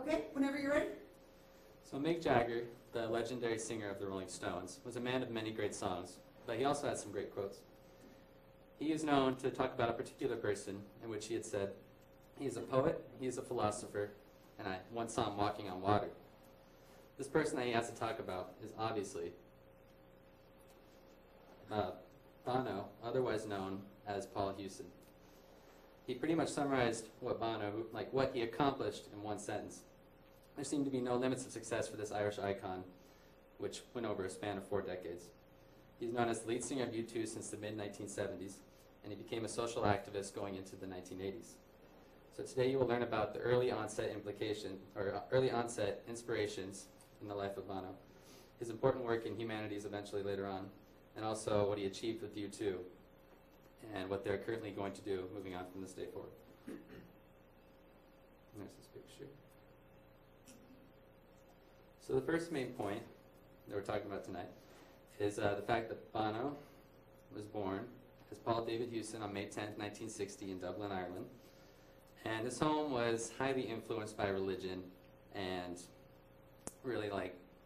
Okay, whenever you're ready. So Mick Jagger, the legendary singer of the Rolling Stones, was a man of many great songs, but he also had some great quotes. He is known to talk about a particular person in which he had said, "He is a poet, he is a philosopher, and I once saw him walking on water." This person that he has to talk about is obviously Bono, otherwise known as Paul Hewson. He pretty much summarized what what he accomplished in one sentence. There seemed to be no limits of success for this Irish icon, which went over a span of 4 decades. He's known as the lead singer of U2 since the mid-1970s, and he became a social activist going into the 1980s. So today you will learn about the early onset inspirations in the life of Bono, his important work in humanities eventually later on, and also what he achieved with U2, and what they're currently going to do moving on from this day forward. There's this picture. So the first main point that we're talking about tonight is the fact that Bono was born as Paul David Hewson on May 10th, 1960 in Dublin, Ireland. And his home was highly influenced by religion, and really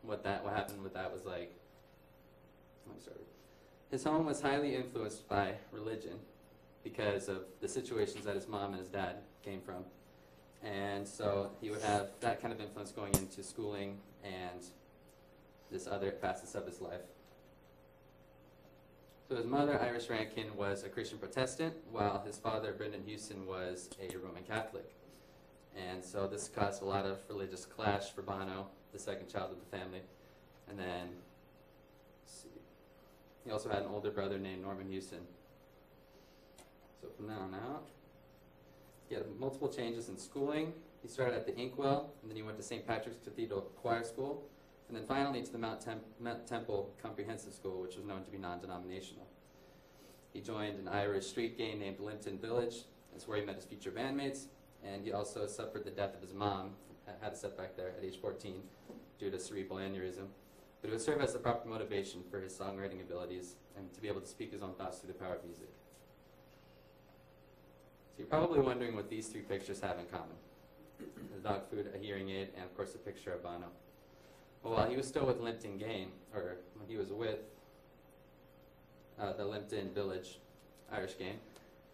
what happened with that was his home was highly influenced by religion because of the situations that his mom and his dad came from. And so he would have that kind of influence going into schooling and this other facets of his life. So his mother, Iris Rankin, was a Christian Protestant, while his father, Brendan Hewson, was a Roman Catholic. And so this caused a lot of religious clash for Bono, the second child of the family. And then, let's see, he also had an older brother named Norman Hewson. So from then on out, he had multiple changes in schooling. He started at the Inkwell, and then he went to St. Patrick's Cathedral Choir School, and then finally to the Mount Temple Comprehensive School, which was known to be non-denominational. He joined an Irish street gang named Limpton Village. That's where he met his future bandmates, and he also suffered the death of his mom, had a setback there at age 14 due to cerebral aneurysm. But it would serve as the proper motivation for his songwriting abilities and to be able to speak his own thoughts through the power of music. So you're probably wondering what these 3 pictures have in common. The dog food, a hearing aid, and of course a picture of Bono. Well, while he was still with Limpton Gang, or when he was with the Limpton Village Irish Gang,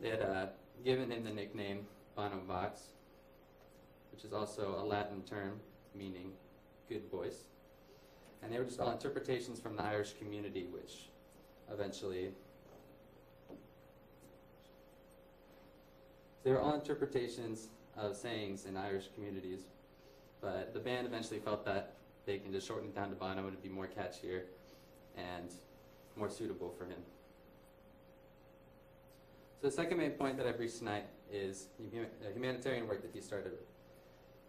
they had given him the nickname Bono Vox, which is also a Latin term meaning good voice. And they were just all interpretations from the Irish community, which eventually, they were all interpretations of sayings in Irish communities, but the band eventually felt that they can just shorten it down to Bono and it'd be more catchier and more suitable for him. So the second main point that I've reached tonight is humanitarian work that he started with.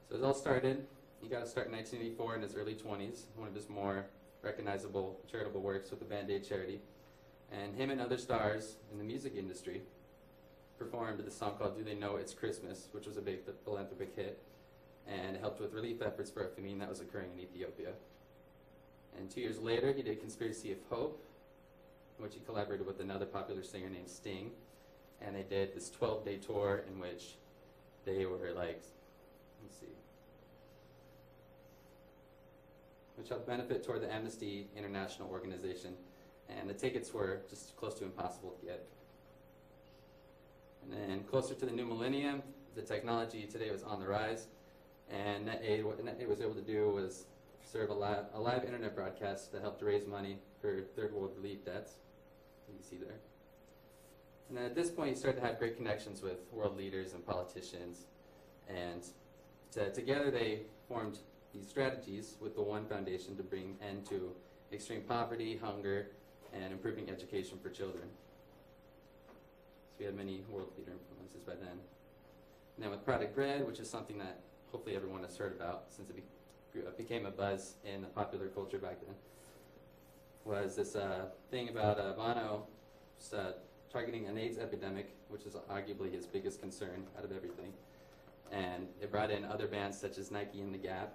So it all started, he got to start in 1984 in his early 20s, one of his more recognizable charitable works with the Band-Aid charity. And him and other stars in the music industry performed this song called Do They Know It's Christmas, which was a big philanthropic hit, and helped with relief efforts for a famine that was occurring in Ethiopia. And 2 years later, he did Conspiracy of Hope, in which he collaborated with another popular singer named Sting, and they did this 12-day tour in which they were which helped benefit toward the Amnesty International organization, and the tickets were just close to impossible to get. And then closer to the new millennium, the technology today was on the rise, and what NetAid was able to do was serve a live internet broadcast that helped to raise money for third world relief debts, you can see there. And then at this point, he started to have great connections with world leaders and politicians, and together they formed these strategies with the One Foundation to bring end to extreme poverty, hunger, and improving education for children. So we had many world leader influences by then. And then with Product Red, which is something that hopefully everyone has heard about since it became a buzz in the popular culture back then, was this thing about Bono targeting an AIDS epidemic, which is arguably his biggest concern out of everything. And it brought in other bands such as Nike and The Gap,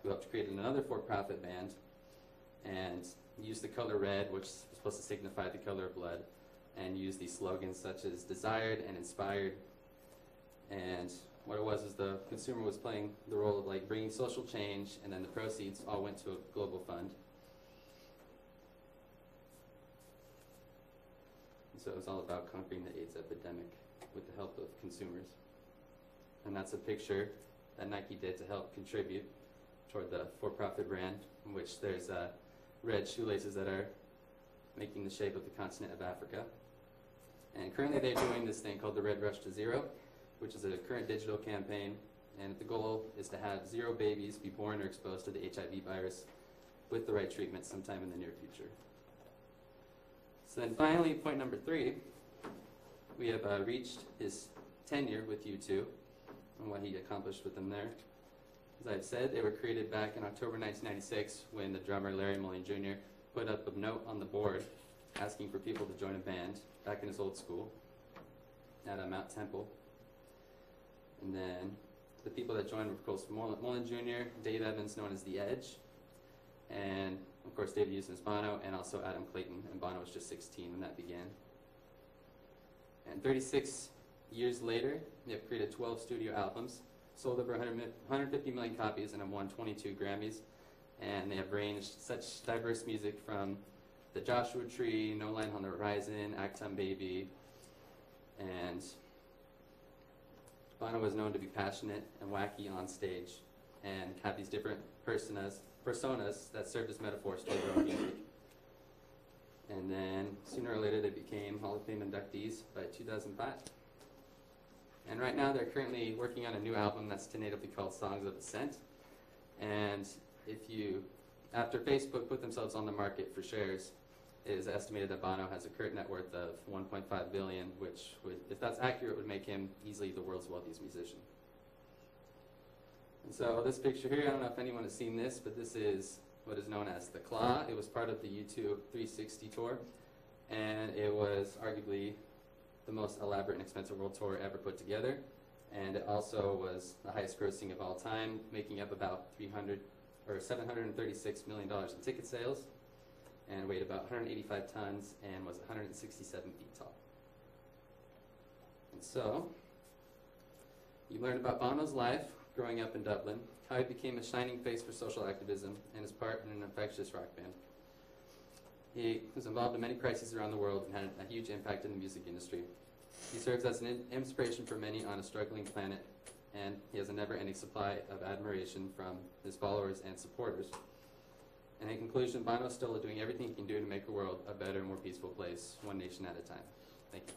who helped create another for-profit band, and used the color red, which is supposed to signify the color of blood, and used these slogans such as desired and inspired. And what it was is the consumer was playing the role of like bringing social change, and then the proceeds all went to a global fund. And so it was all about conquering the AIDS epidemic with the help of consumers. And that's a picture that Nike did to help contribute toward the for-profit brand, in which there's red shoelaces that are making the shape of the continent of Africa. And currently they're doing this thing called the Red Rush to Zero, which is a current digital campaign, and the goal is to have 0 babies be born or exposed to the HIV virus with the right treatment sometime in the near future. So then finally, point number 3, we have reached his tenure with U2 and what he accomplished with them there. As I've said, they were created back in October 1996 when the drummer Larry Mullen Jr. put up a note on the board asking for people to join a band back in his old school at Mount Temple. And then the people that joined were, of course, Mullen Jr., Dave Evans, known as The Edge, and, of course, David Houston as Bono, and also Adam Clayton, and Bono was just 16 when that began. And 36 years later, they have created 12 studio albums, sold over 150 million copies, and have won 22 Grammys. And they have ranged such diverse music from The Joshua Tree, No Line on the Horizon, Acton Baby, and Bono was known to be passionate and wacky on stage and have these different personas that served as metaphors to their own music. And then sooner or later they became Hall of Fame inductees by 2005. And right now they're currently working on a new album that's tentatively called Songs of Ascent. And after Facebook put themselves on the market for shares, it is estimated that Bono has a current net worth of $1.5 billion, which would, if that's accurate, would make him easily the world's wealthiest musician. And so this picture here, I don't know if anyone has seen this, but this is what is known as the Claw. It was part of the U2 360 tour, and it was arguably the most elaborate and expensive world tour ever put together. And it also was the highest grossing of all time, making up about $736 million in ticket sales, and weighed about 185 tons and was 167 feet tall. And so, you learned about Bono's life growing up in Dublin, how he became a shining face for social activism, and his part in an infectious rock band. He was involved in many crises around the world and had a huge impact in the music industry. He serves as an inspiration for many on a struggling planet, and he has a never-ending supply of admiration from his followers and supporters. And in conclusion, Bono is still doing everything he can do to make the world a better, more peaceful place, one nation at a time. Thank you.